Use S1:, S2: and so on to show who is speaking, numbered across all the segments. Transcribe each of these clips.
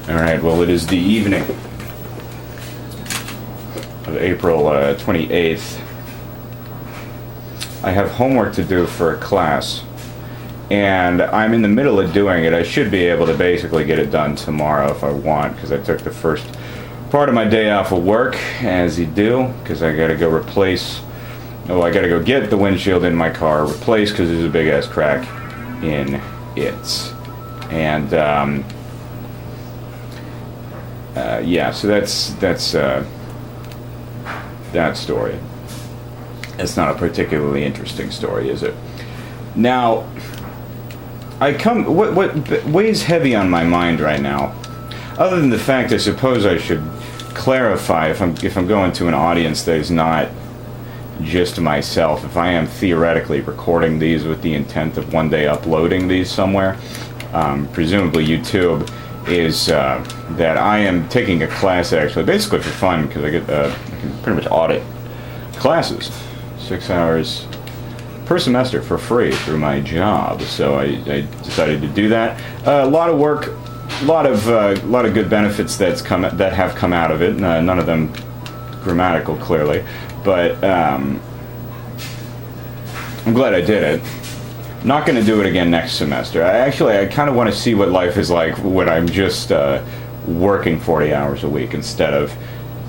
S1: Alright, well, it is the evening of April 28th. I have homework to do for a class, and I'm in the middle of doing it. I should be able to basically get it done tomorrow if I want, because I took the first part of my day off of work, as you do, because I gotta go replace... Oh, I gotta go get the windshield in my car replaced, because there's a big-ass crack in it. And, yeah, so that's that story. It's not a particularly interesting story, is it? Now, what weighs heavy on my mind right now, other than the fact I suppose I should clarify if I'm going to an audience that is not just myself, if I am theoretically recording these with the intent of one day uploading these somewhere, presumably YouTube, is that I am taking a class actually, basically for fun, because I can pretty much audit classes, 6 hours per semester for free through my job. So I decided to do that. A lot of work, a lot of good benefits that have come out of it. None of them grammatical, clearly, but I'm glad I did it. Not going to do it again next semester. I kind of want to see what life is like when I'm just working 40 hours a week instead of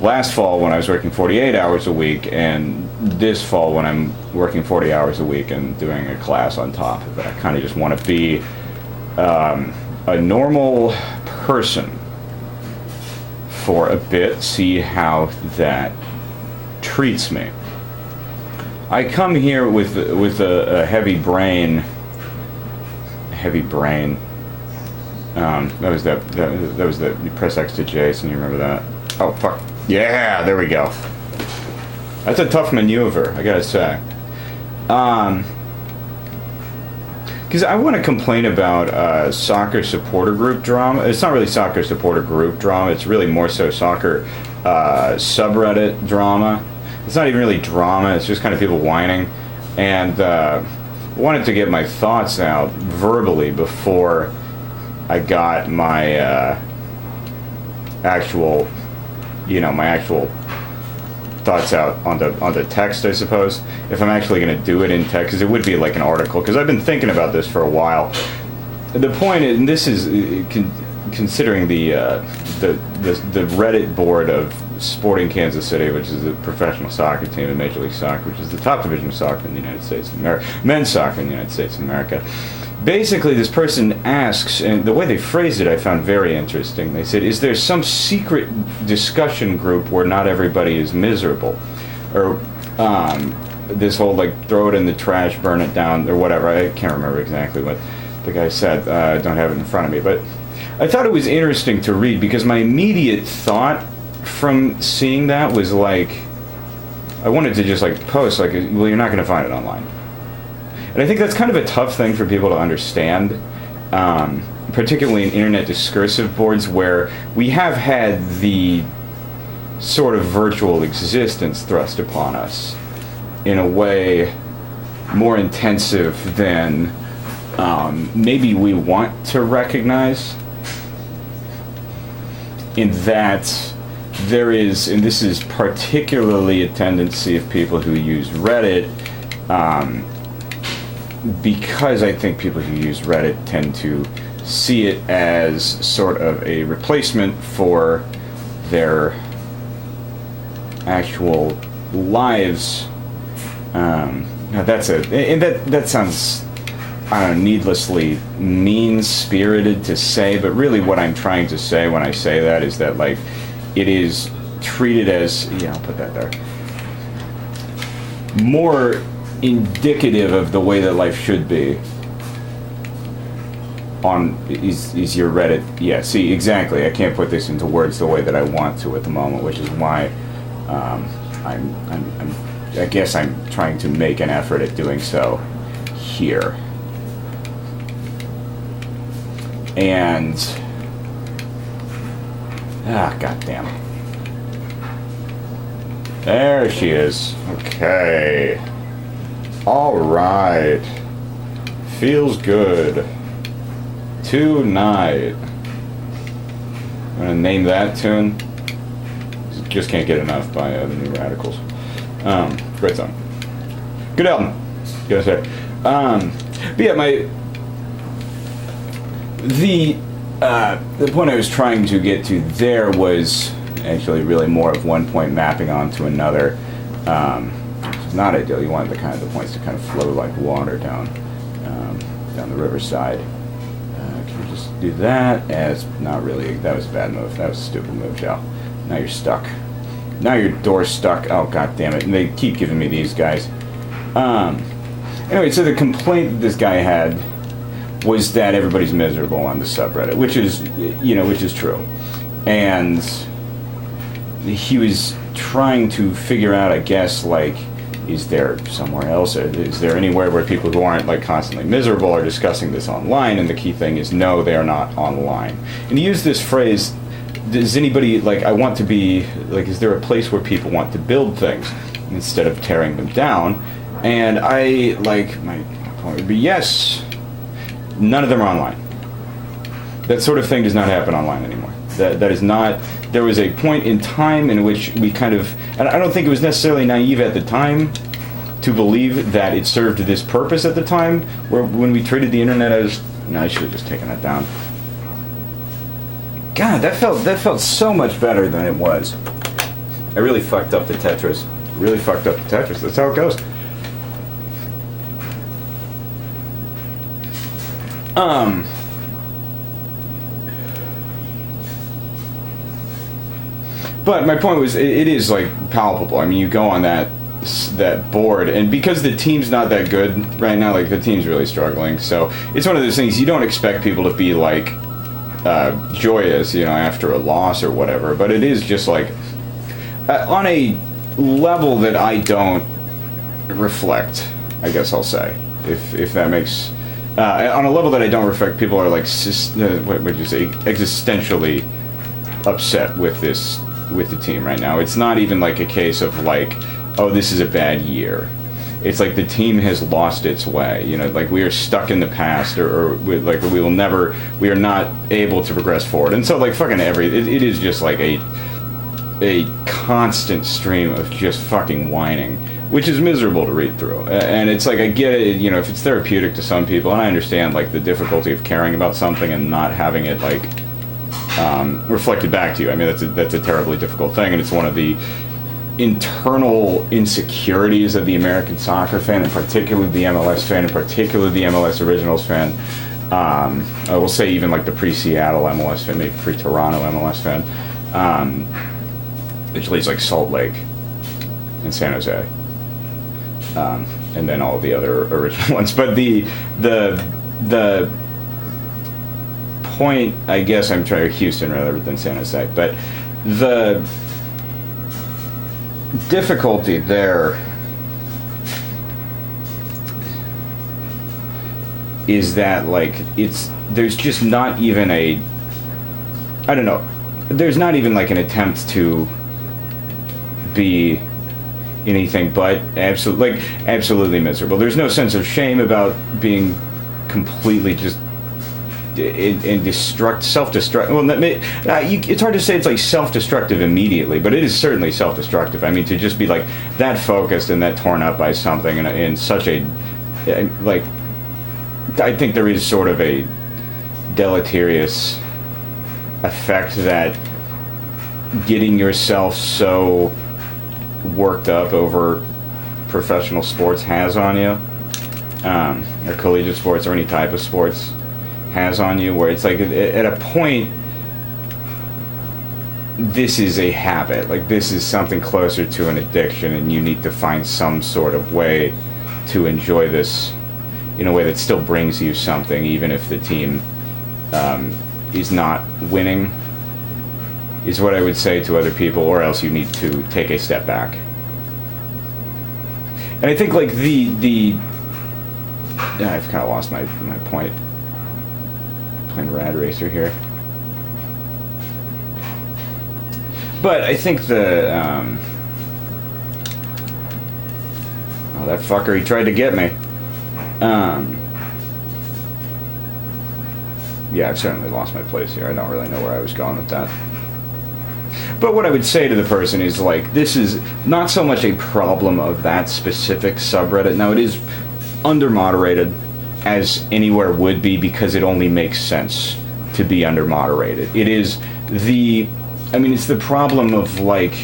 S1: last fall when I was working 48 hours a week, and this fall when I'm working 40 hours a week and doing a class on top of it. I kind of just want to be a normal person for a bit, see how that treats me. I come here with a heavy brain. That was the you press X to Jason. You remember that? Oh fuck. Yeah, there we go. That's a tough maneuver, I gotta say. Because I want to complain about soccer supporter group drama. It's not really soccer supporter group drama. It's really more so soccer subreddit drama. It's not even really drama. It's just kind of people whining. And wanted to get my thoughts out verbally before I got my actual thoughts out on the text, I suppose. If I'm actually going to do it in text, because it would be like an article, because I've been thinking about this for a while. The point is, and this is considering the Reddit board of Sporting Kansas City, which is a professional soccer team in Major League Soccer, which is the top division of soccer in the United States of America, men's soccer in the United States of America. Basically, this person asks, and the way they phrased it I found very interesting. They said, is there some secret discussion group where not everybody is miserable? Or this whole, like, throw it in the trash, burn it down, or whatever. I can't remember exactly what the guy said. I don't have it in front of me. But I thought it was interesting to read, because my immediate thought from seeing that was, like, I wanted to just, like, post, like, well, you're not going to find it online. And I think that's kind of a tough thing for people to understand, particularly in internet discursive boards where we have had the sort of virtual existence thrust upon us in a way more intensive than maybe we want to recognize, in that there is, and this is particularly a tendency of people who use Reddit, because I think people who use Reddit tend to see it as sort of a replacement for their actual lives. Now that's and that sounds, I don't know, needlessly mean-spirited to say, but really what I'm trying to say when I say that is that, like, it is treated as, yeah, I'll put that there, more indicative of the way that life should be is your Reddit. Yeah, see, exactly. I can't put this into words the way that I want to at the moment, which is why I guess I'm trying to make an effort at doing so here. And god damn it. There she is. Okay. Alright. Feels good. Tonight. I'm gonna name that tune. Just can't get enough by the New Radicals. Great song. Good album. Gotta say. But yeah, the point I was trying to get to there was actually really more of one point mapping onto another. Which is not ideal. You want the points to kind of flow like water down the riverside. Can you just do that? It's not really. That was a bad move. That was a stupid move, Joe. Now you're stuck. Now your door's stuck. Oh, god damn it. And they keep giving me these guys. Anyway, so the complaint that this guy had was that everybody's miserable on the subreddit, which is true. And he was trying to figure out, I guess, like, is there somewhere else? Is there anywhere where people who aren't like constantly miserable are discussing this online? And the key thing is, no, they are not online. And he used this phrase, does anybody, like, I want to be, like, is there a place where people want to build things instead of tearing them down? And I, like, my point would be yes, none of them are online. That sort of thing does not happen online anymore. That is not, there was a point in time in which we kind of, and I don't think it was necessarily naive at the time to believe that it served this purpose at the time, where when we treated the internet as, no, I should have just taken that down. God, that felt so much better than it was. I really fucked up the Tetris. Really fucked up the Tetris. That's how it goes. But my point was, it is like palpable. I mean, you go on that board, and because the team's not that good right now, like the team's really struggling. So it's one of those things you don't expect people to be like joyous, after a loss or whatever. But it is just like on a level that I don't reflect, I guess I'll say, if that makes. On a level that I don't reflect, people are like, what would you say, existentially upset with the team right now. It's not even like a case of like, oh, this is a bad year. It's like the team has lost its way. Like we are stuck in the past, or we are not able to progress forward. And so like fucking it is just like a constant stream of just fucking whining, which is miserable to read through. And it's like, I get it, if it's therapeutic to some people, and I understand like the difficulty of caring about something and not having it like reflected back to you. I mean, that's a terribly difficult thing, and it's one of the internal insecurities of the American soccer fan, and particularly the MLS fan, and particularly the MLS Originals fan. I will say even like the pre-Seattle MLS fan, maybe pre-Toronto MLS fan, which leaves like Salt Lake and San Jose, and then all the other original ones. But the point, I guess I'm trying Houston rather than San Jose, but the difficulty there is that like there's just not even there's not even like an attempt to be anything but absolutely miserable. There's no sense of shame about being completely just in self-destruct. Well, it's hard to say it's like self-destructive immediately, but it is certainly self-destructive. I mean, to just be like that focused and that torn up by something in such a like, I think there is sort of a deleterious effect that getting yourself so worked up over professional sports has on you, or collegiate sports, or any type of sports has on you, where it's like at a point this is a habit, like this is something closer to an addiction, and you need to find some sort of way to enjoy this in a way that still brings you something, even if the team is not winning, is what I would say to other people, or else you need to take a step back. And I think like I've kind of lost my point. Playing Rad Racer here. But I think oh, that fucker, he tried to get me. yeah, I've certainly lost my place here. I don't really know where I was going with that. But what I would say to the person is, like, this is not so much a problem of that specific subreddit. Now, it is under-moderated, as anywhere would be, because it only makes sense to be under-moderated. It is it's the problem of, like,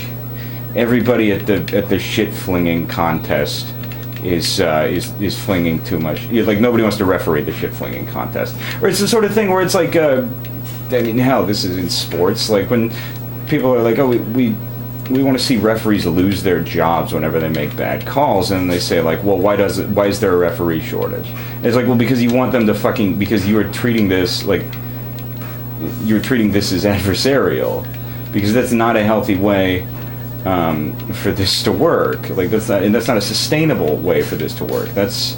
S1: everybody at the shit-flinging contest is flinging too much. Like, nobody wants to referee the shit-flinging contest. Or it's the sort of thing where it's like, hell, this is in sports. Like, when people are like, oh, we want to see referees lose their jobs whenever they make bad calls, and they say, like, well, why is there a referee shortage? And it's like, well, because you want them to because you are treating this as adversarial, because that's not a healthy way for this to work. Like, that's not a sustainable way for this to work. That's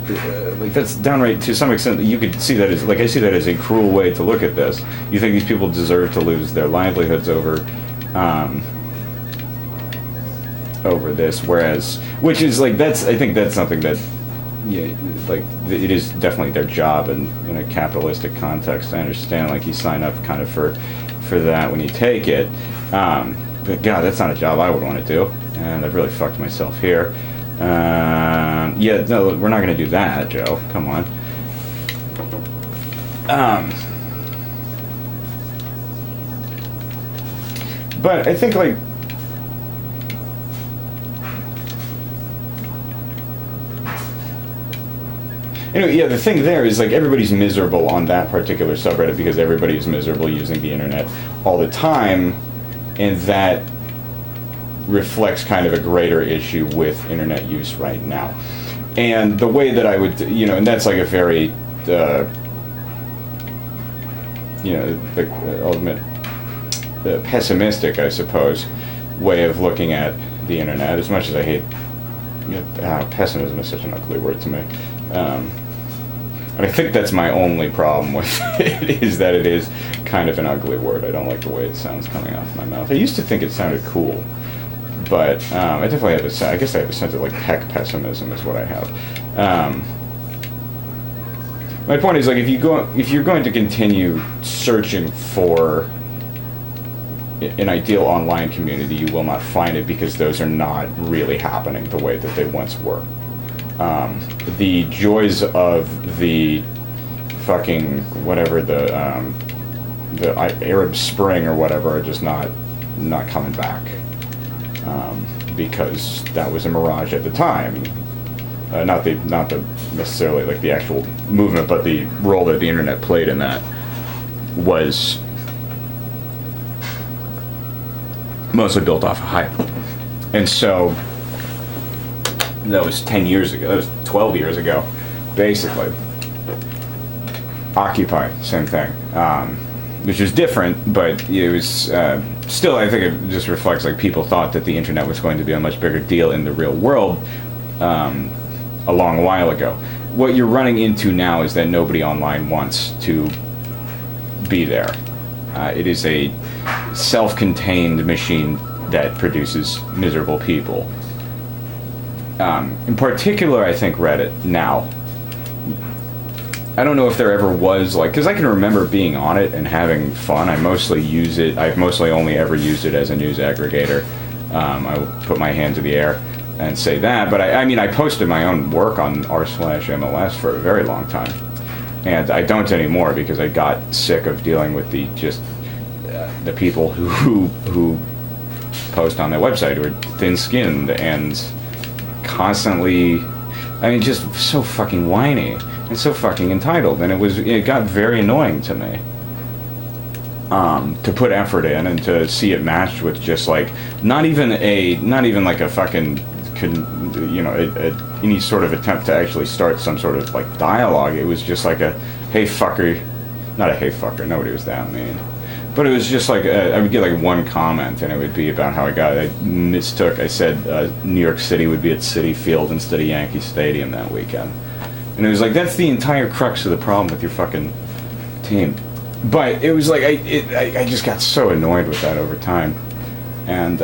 S1: that's downright, to some extent, you could see that as, like, I see that as a cruel way to look at this. You think these people deserve to lose their livelihoods over this, which is, like, I think that's something that, yeah, like, it is definitely their job, and in a capitalistic context, I understand, like, you sign up kind of for that when you take it, but God, that's not a job I would want to do, and I've really fucked myself here. Yeah, no, we're not going to do that, Joe. Come on. But I think, like, anyway, yeah, the thing there is, like, everybody's miserable on that particular subreddit because everybody's miserable using the internet all the time, and that reflects kind of a greater issue with internet use right now. And the way that I would, and that's like a very, ultimate pessimistic, I suppose, way of looking at the internet. As much as I hate, pessimism is such an ugly word to me. And I think that's my only problem with it, is that it is kind of an ugly word. I don't like the way it sounds coming out of my mouth. I used to think it sounded cool. But I definitely have I guess I have a sense of, like, heck pessimism is what I have. My point is, like, if you're going to continue searching for an ideal online community, you will not find it, because those are not really happening the way that they once were. The joys of the fucking whatever, the Arab Spring or whatever, are just not coming back. Because that was a mirage at the time. Not necessarily, like, the actual movement, but the role that the internet played in that was mostly built off of hype. And so that was 10 years ago. That was 12 years ago, basically. Occupy, same thing. Which was different, but it was still, I think it just reflects, like, people thought that the internet was going to be a much bigger deal in the real world a long while ago. What you're running into now is that nobody online wants to be there. It is a self-contained machine that produces miserable people. In particular, I think Reddit now. I don't know if there ever was, like, because I can remember being on it and having fun. I've mostly only ever used it as a news aggregator. I will put my hand to the air and say that, but I posted my own work on r/MLS for a very long time, and I don't anymore because I got sick of dealing with the people who post on that website, who are thin-skinned and constantly, just so fucking whiny. And so fucking entitled, and it got very annoying to me to put effort in and to see it matched with just, like, not even like a fucking any sort of attempt to actually start some sort of, like, dialogue. It was just like a hey fucker, not a hey fucker, nobody was that mean, but it was just like I would get, like, one comment, and it would be about how I said New York City would be at Citi Field instead of Yankee Stadium that weekend. And it was like, that's the entire crux of the problem with your fucking team. But it was like, I just got so annoyed with that over time. And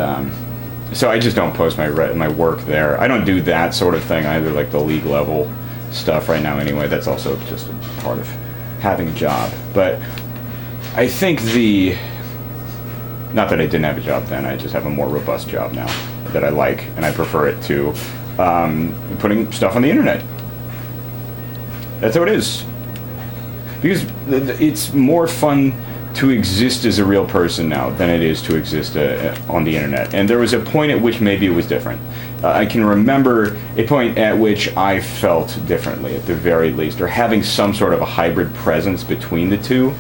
S1: so I just don't post my work there. I don't do that sort of thing either, like the league level stuff right now anyway. That's also just a part of having a job. But I think not that I didn't have a job then, I just have a more robust job now that I like, and I prefer it to putting stuff on the internet. That's how it is. Because it's more fun to exist as a real person now than it is to exist on the internet. And there was a point at which maybe it was different. I can remember a point at which I felt differently, at the very least, or having some sort of a hybrid presence between the two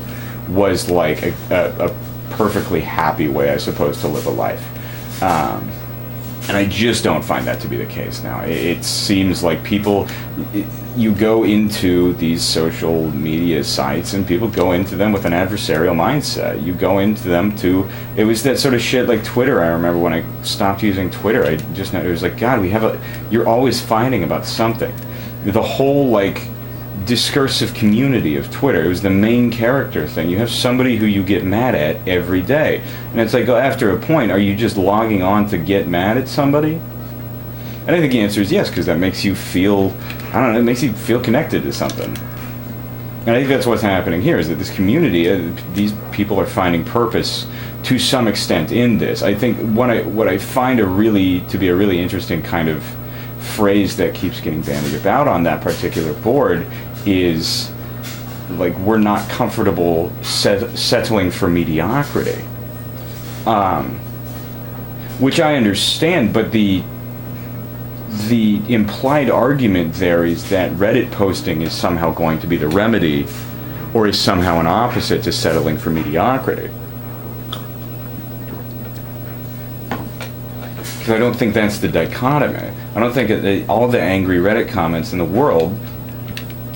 S1: was like a perfectly happy way, I suppose, to live a life. And I just don't find that to be the case now. It seems like people, you go into these social media sites and people go into them with an adversarial mindset. You go into them it was that sort of shit like Twitter. I remember when I stopped using Twitter, I just know, it was like, God, you're always fighting about something. The whole like discursive community of Twitter, it was the main character thing. You have somebody who you get mad at every day, and it's like, after a point, are you just logging on to get mad at somebody? And I think the answer is yes, because that makes you feel, I don't know, it makes you feel connected to something. And I think that's what's happening here, is that this community, these people are finding purpose to some extent in this. I think what I find to be a really interesting kind of phrase that keeps getting bandied about on that particular board is like, we're not comfortable settling for mediocrity, which I understand, but the implied argument there is that Reddit posting is somehow going to be the remedy, or is somehow an opposite to settling for mediocrity. Because I don't think that's the dichotomy. I don't think that all the angry Reddit comments in the world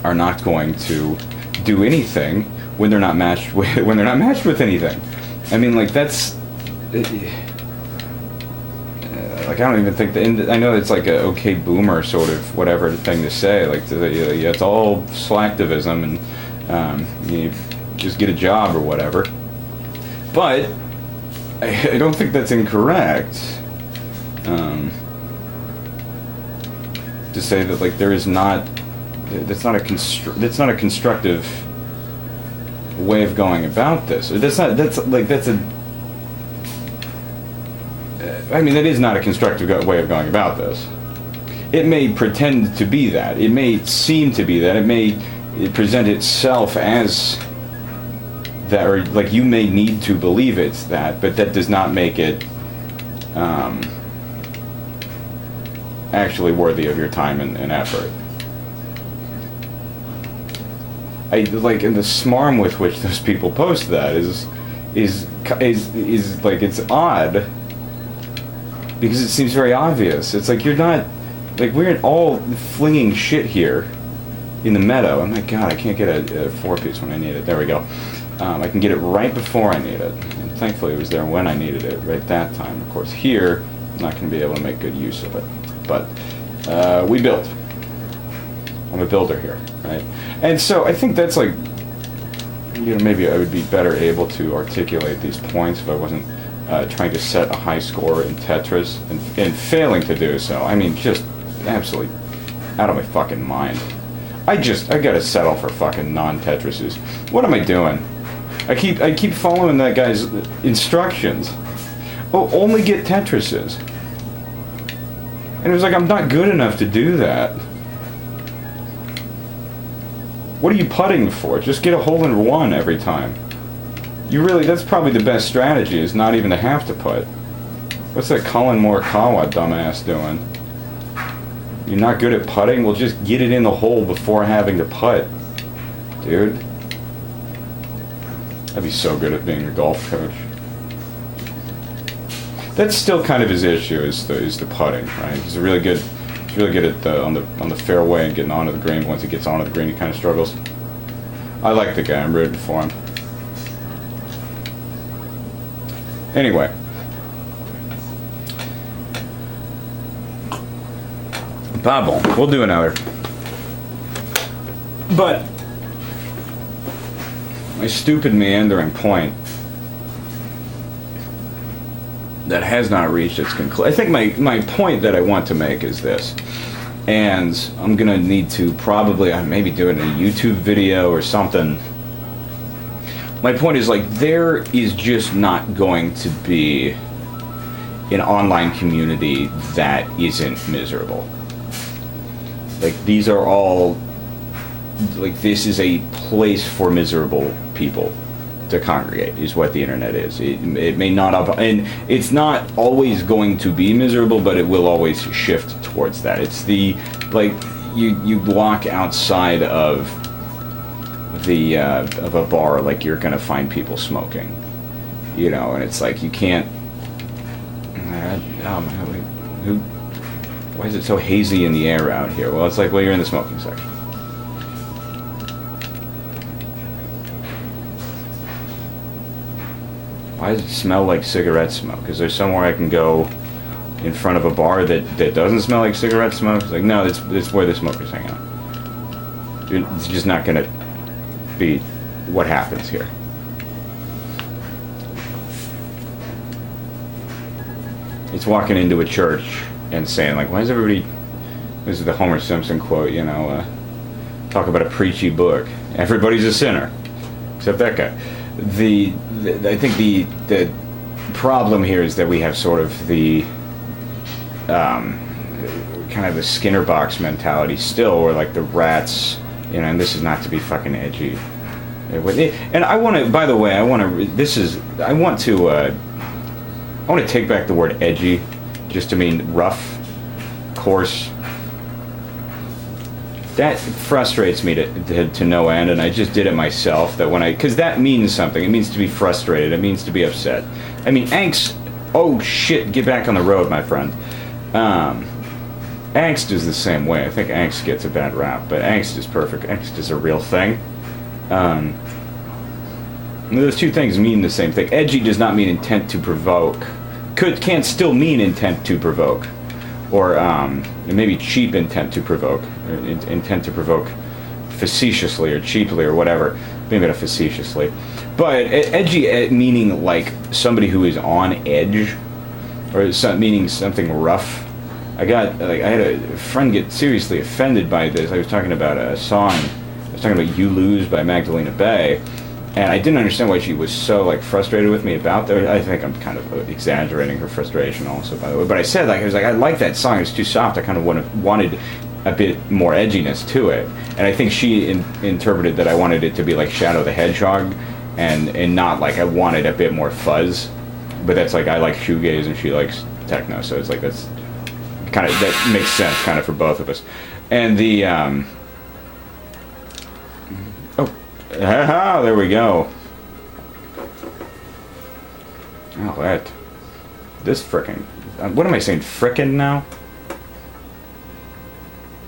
S1: are not going to do anything when they're not matched with anything. I mean, like, that's like, I don't even think I know it's like a okay boomer sort of whatever thing to say. Like, yeah, it's all slacktivism and you just get a job or whatever. But I don't think that's incorrect. To say that, like, that's not a constructive way of going about this. That is not a constructive way of going about this. It may pretend to be that. It may seem to be that. It may present itself as that, or like you may need to believe it's that, but that does not make it actually worthy of your time and effort. I like, and the smarm with which those people post that is like, it's odd because it seems very obvious. It's like, you're not, like, we're all flinging shit here in the meadow. Oh my God, I can't get a 4-piece when I need it. There we go. I can get it right before I need it, and thankfully it was there when I needed it, right that time. Of course, here I'm not going to be able to make good use of it. But we build. I'm a builder here, right? And so I think that's like, maybe I would be better able to articulate these points if I wasn't trying to set a high score in Tetris and failing to do so. I mean, just absolutely out of my fucking mind. I gotta settle for fucking non-Tetrises. What am I doing? I keep following that guy's instructions. Oh, only get Tetrises. And it was like, I'm not good enough to do that. What are you putting for? Just get a hole in one every time. That's probably the best strategy, is not even to have to putt. What's that Colin Morikawa dumbass doing? You're not good at putting? Well, just get it in the hole before having to putt. Dude. I'd be so good at being a golf coach. That's still kind of his issue, is the putting, right? He's really good at on the fairway and getting onto the green. Once he gets onto the green, he kind of struggles. I like the guy. I'm rooting for him. Anyway, Babble. We'll do another. But my stupid meandering point that has not reached its conclusion. I think my point that I want to make is this, and I'm gonna need to probably maybe do it in a YouTube video or something, My point is, like, there is just not going to be an online community that isn't miserable. Like, these are all, like, this is a place for miserable people to congregate, is what the internet is. It may not have, and it's not always going to be miserable, but it will always shift towards that. It's the, like, you walk outside of a bar, like, you're gonna find people smoking, you know, and it's like, you can't, why is it so hazy in the air out here? Well, it's like, well, you're in the smoking section. Why does it smell like cigarette smoke? Is there somewhere I can go in front of a bar that doesn't smell like cigarette smoke? It's like, no, it's where the smokers hang out. It's just not going to be what happens here. It's walking into a church and saying, like, why is everybody... This is the Homer Simpson quote, you know, talk about a preachy book. Everybody's a sinner, except that guy. I think the problem here is that we have sort of the kind of the Skinner box mentality still, where, like, the rats, you know, and this is not to be fucking edgy. And I want to, by the way, I want to take back the word edgy, just to mean rough, coarse. That frustrates me to no end, and I just did it myself. That because that means something. It means to be frustrated. It means to be upset. I mean, angst. Oh shit! Get back on the road, my friend. Angst is the same way. I think angst gets a bad rap, but angst is perfect. Angst is a real thing. Those two things mean the same thing. Edgy does not mean intent to provoke. Can't still mean intent to provoke. Or maybe cheap intent to provoke, or intent to provoke facetiously or cheaply or whatever, maybe not facetiously. But edgy meaning like somebody who is on edge, or meaning something rough. I had a friend get seriously offended by this. I was talking about a song, I was talking about You Lose by Magdalena Bay, and I didn't understand why she was so, like, frustrated with me about that. I think I'm kind of exaggerating her frustration also, by the way. But I said, like, I was like, I like that song. It's too soft. I kind of wanted a bit more edginess to it. And I think she interpreted that I wanted it to be like Shadow the Hedgehog, and not like I wanted a bit more fuzz. But that's like, I like shoegaze and she likes techno, so it's like that's kind of, that makes sense kind of for both of us. And the there we go. Oh, this frickin', what am I saying, frickin' now?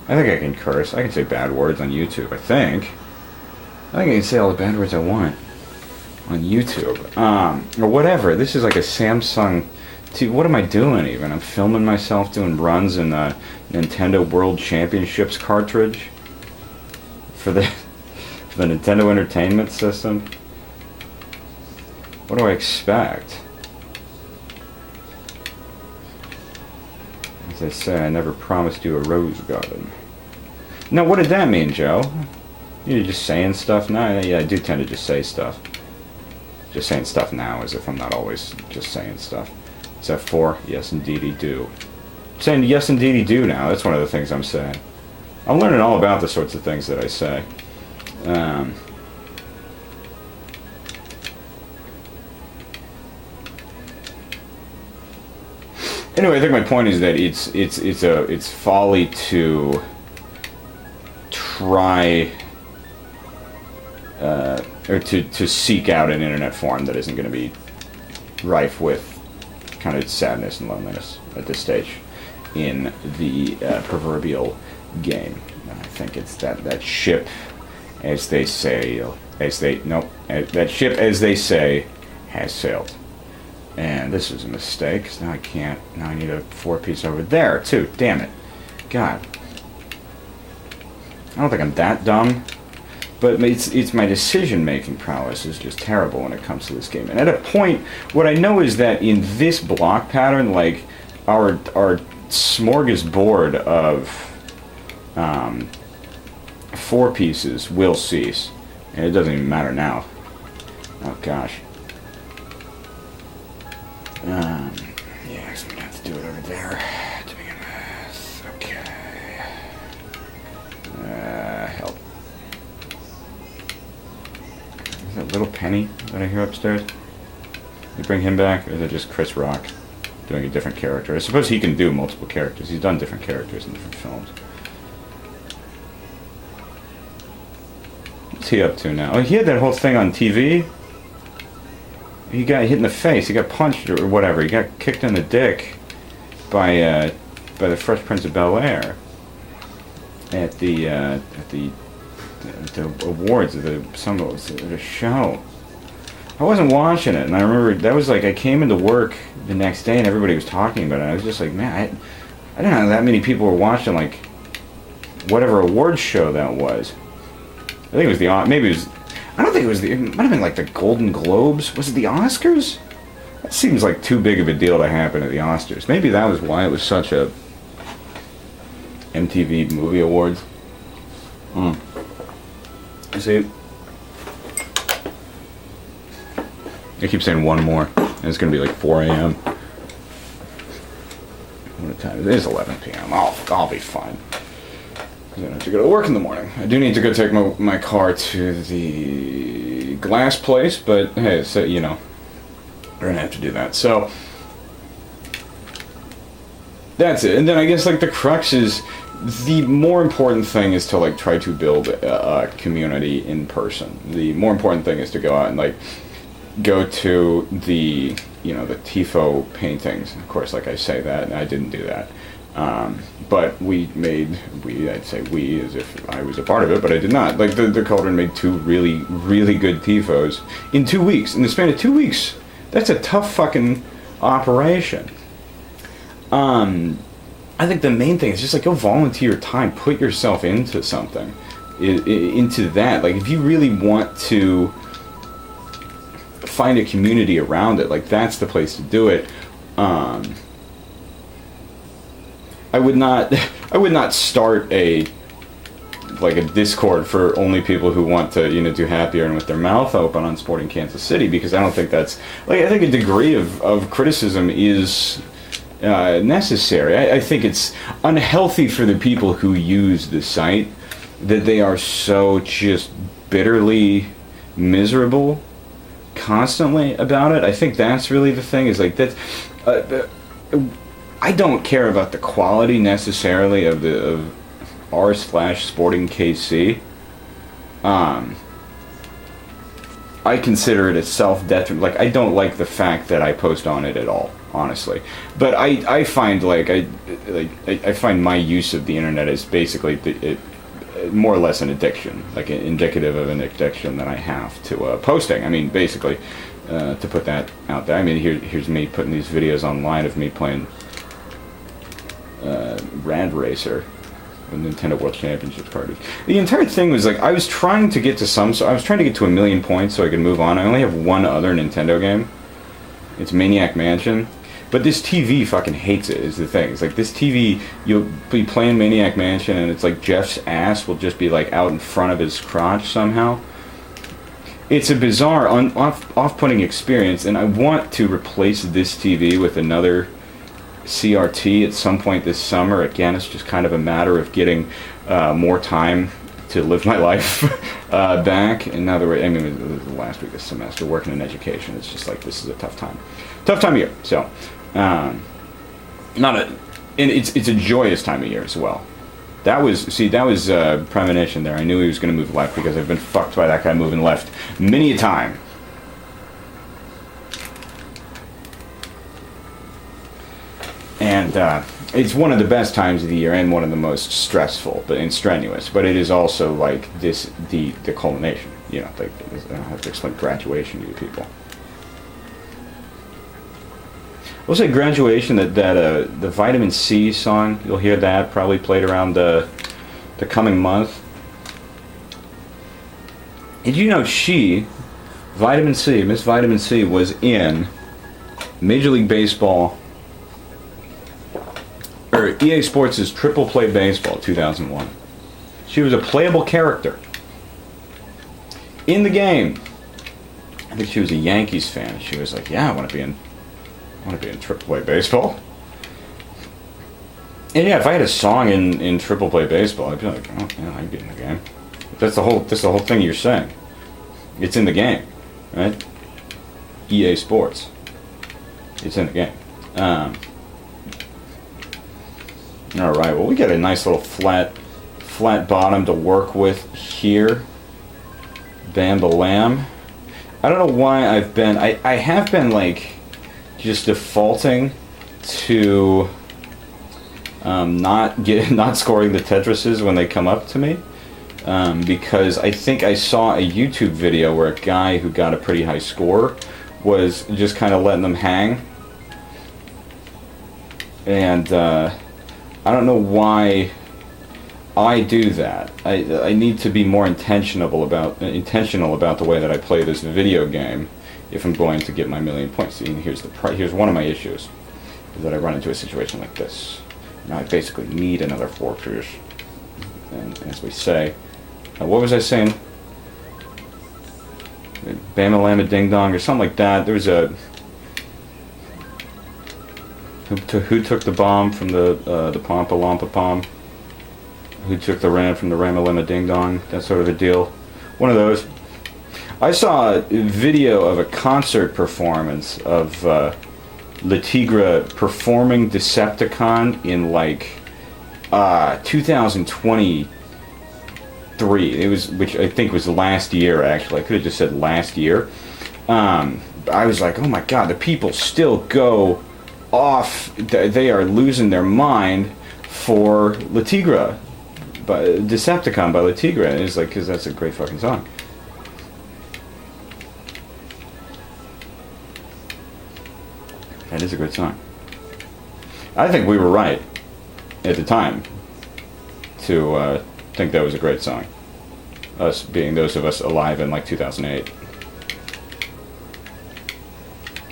S1: I think I can curse. I can say bad words on YouTube, I think I can say all the bad words I want on YouTube. Or whatever. This is like a Samsung what am I doing even? I'm filming myself doing runs in the Nintendo World Championships cartridge for the Nintendo Entertainment System. What do I expect? As I say, I never promised you a rose garden. Now, what did that mean, Joe? You're just saying stuff now? Yeah, I do tend to just say stuff. Just saying stuff now, as if I'm not always just saying stuff. Except for, yes, indeedy do. I'm saying yes, indeedy do now. That's one of the things I'm saying. I'm learning all about the sorts of things that I say. Anyway, I think my point is that it's folly to try or to seek out an internet forum that isn't going to be rife with kind of sadness and loneliness at this stage in the proverbial game. And I think it's that ship, as they say, that ship, as they say, has sailed. And this is a mistake, because now I can't. Now I need a 4-piece over there, too. Damn it. God. I don't think I'm that dumb. But it's my decision-making prowess is just terrible when it comes to this game. And at a point, what I know is that in this block pattern, like, our smorgasbord of 4 pieces will cease. And it doesn't even matter now. Oh gosh. Yeah, so I'm gonna have to do it over there to begin with. Okay. Help. Is that Little Penny that I hear upstairs? You bring him back, or is it just Chris Rock doing a different character? I suppose he can do multiple characters. He's done different characters in different films. What's he up to now? Oh, he had that whole thing on TV. He got hit in the face. He got punched or whatever. He got kicked in the dick by the Fresh Prince of Bel-Air at the awards of the show. I wasn't watching it, and I remember that was like I came into work the next day and everybody was talking about it. I was just like, man, I didn't know that many people were watching like whatever awards show that was. I think it was maybe it was. I don't think it was it might have been like the Golden Globes. Was it the Oscars? That seems like too big of a deal to happen at the Oscars. Maybe that was why it was such a MTV Movie Awards. See, I keep saying one more, and it's gonna be like 4 a.m. What time? It is 11 p.m. I'll be fine. I don't have to go to work in the morning. I do need to go take my car to the glass place, but hey, so, you know, we're gonna have to do that. So that's it. And then I guess like the crux is the more important thing is to like try to build a community in person. The more important thing is to go out and like go to the the TIFO paintings. Of course, like I say that, and I didn't do that. But I'd say we as if I was a part of it, but I did not. Like the Cauldron made 2 really, really good TIFOs in 2 weeks. In the span of 2 weeks, that's a tough fucking operation. I think the main thing is just like go volunteer your time, put yourself into something, into that. Like if you really want to find a community around it, like that's the place to do it. I would not start a Discord for only people who want to do Happy Hour and with their mouth open on Sporting Kansas City, because I don't think that's I think a degree of criticism is necessary. I think it's unhealthy for the people who use the site that they are so just bitterly miserable constantly about it. I think that's really the thing, is like that. I don't care about the quality necessarily of r/Sporting KC. I consider it a self-detriment. Like I don't like the fact that I post on it at all, honestly. But I find I find my use of the internet is basically more or less an addiction, like indicative of an addiction that I have to posting. I mean, basically, to put that out there. I mean, here's me putting these videos online of me playing Rad Racer with Nintendo World Championship parties. The entire thing was like I was trying to get to to 1 million points so I could move on. I only have one other Nintendo game. It's Maniac Mansion. But this TV fucking hates it, is the thing. It's like this TV, you'll be playing Maniac Mansion and it's like Jeff's ass will just be like out in front of his crotch somehow. It's a bizarre, off-putting experience, and I want to replace this TV with another CRT at some point this summer. Again, it's just kind of a matter of getting more time to live my life back. In other words, I mean, the last week of the semester, working in education, it's just like this is a tough time of year. So, and it's a joyous time of year as well. That was premonition there. I knew he was going to move left because I've been fucked by that guy moving left many a time. And it's one of the best times of the year and one of the most stressful and strenuous. But it is also like the culmination. Like I don't have to explain graduation to you people. We'll say graduation, that the Vitamin C song, you'll hear that probably played around the coming month. Did you know Miss Vitamin C was in Major League Baseball, or EA Sports' Triple Play Baseball 2001. She was a playable character in the game. think she was a Yankees fan. She was like, "Yeah, I want to be in AAA baseball." And yeah, if I had a song in AAA baseball, I'd be like, "Oh, yeah, I'd be in the game." That's the whole thing you're saying. It's in the game, right? EA Sports. It's in the game. All right. Well, we got a nice little flat bottom to work with here. Bam-ba-lam. I don't know why I've been... I have been, like, just defaulting to not scoring the Tetrises when they come up to me. Because I think I saw a YouTube video where a guy who got a pretty high score was just kind of letting them hang. And I don't know why I do that. I need to be more intentional about the way that I play this video game if I'm going to get my million points. And here's one of my issues, is that I run into a situation like this. Now I basically need another fortress. And as we say, what was I saying? Bama-lama ding dong or something like that. There was a who took the bomb from the Pampa Lampa Pom? Who took the ram from the Rama-lama ding dong? That sort of a deal. One of those. I saw a video of a concert performance of Le Tigre performing Decepticon in like 2023. It was, which I think was last year. Actually, I could have just said last year. I was like, oh my god, the people still go off. They are losing their mind for Le Tigre, Decepticon by Le Tigre. And it's like, because that's a great fucking song. That is a great song. I think we were right at the time to think that was a great song. Us being those of us alive in like 2008.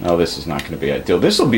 S1: Oh, this is not going to be ideal. This will be